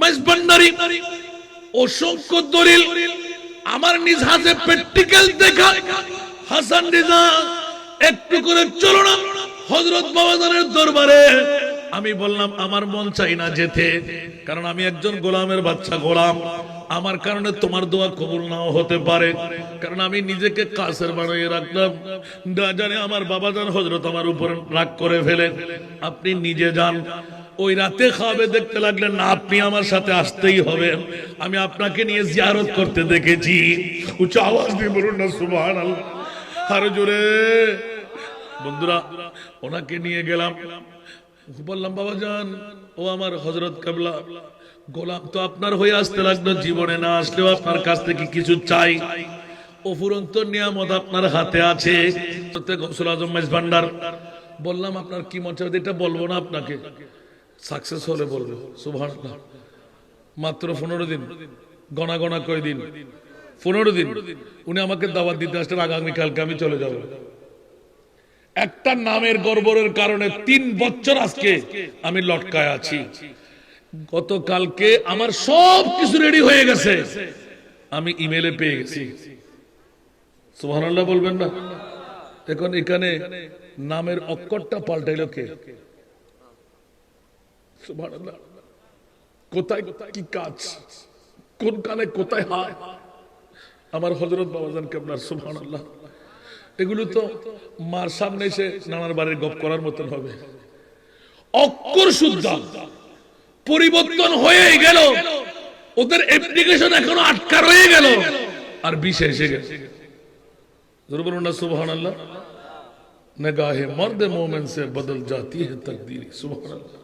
মেজবান্ডারি অসংখ্য দলিল আমার নিজ হাতে প্র্যাকটিক্যাল দেখা। হাসান রিজা একটু করে চলো না হযরত বাবাজানের দরবারে। আমি বললাম আমার মন চাই না যেতে, কারণ আমি একজন গোলামের বাচ্চা, গোলাম। আমার কারণে তোমার দোয়া কবুল নাও হতে পারে, কারণ আমি নিজেকে কাছের বানিয়ে রাখলাম, না জানে আমার বাবাজান হযরত আমার উপর রাগ করে ফেলে। আপনি নিজে যান। ওই রাতে খাবে দেখতে লাগলেন না, আপনি আমার সাথে আসতেই হবে, আমি আপনাকে নিয়ে জিয়ারত করতে দেখেছি। উচ্চ আওয়াজ দিয়ে বলুন না সুবহানাল্লাহ, আরো জোরে। বন্ধুরা, ওনাকে নিয়ে গেলাম, বললাম বাবাজান ও আমার হযরত কেবলা, গোলাম তো আপনার হয়ে আসতে লাগলো, জীবনে না আসলেও আপনার কাছ থেকে কিছু চাই। অফুরন্ত নিয়ামত আপনার হাতে আছে, গৌসুল আজম মেজবান্ডার। বললাম আপনার কি মন চাই, এটা বলবো না আপনাকে, সাকসেস হলে বলবো। সুবহানাল্লাহ, মাত্র 15 দিন, গনা গনা কয় দিন, 15 দিন উনি আমাকে দাওয়াত দিতে আসলেন, আগামীকালকে আমি চলে যাব। একটা নামের গর্বরের কারণে 3 বছর আজকে আমি লটকায় আছি। গতকালকে আমার সব কিছু রেডি হয়ে গেছে, আমি ইমেলে পেয়ে গেছি। সুবহানাল্লাহ বলবেন না? এখন এখানে নামের অক্ষরটা পাল্টাইল কে? সুবহানাল্লাহ। কোথায় কি কাজ, কোন কানে কোথায় হাত, আমার হযরত বাবাজান কেবলার। সুবহানাল্লাহ। এগুলো তো মার সামনে এসে নানার বাড়ির গপ করার মতন হবে। অক্ষর শুদ্ধ পরিবর্তন হয়ে গেল, ওদের অ্যাপ্লিকেশন এখনো আটকা রয়ে গেল, আর বিশেষ এসে গেছে। জোরে বলুন না সুবহানাল্লাহ। নিগাহে মর্দ মোমেন সে বদল জাতি है तकदीर। সুবহানাল্লাহ।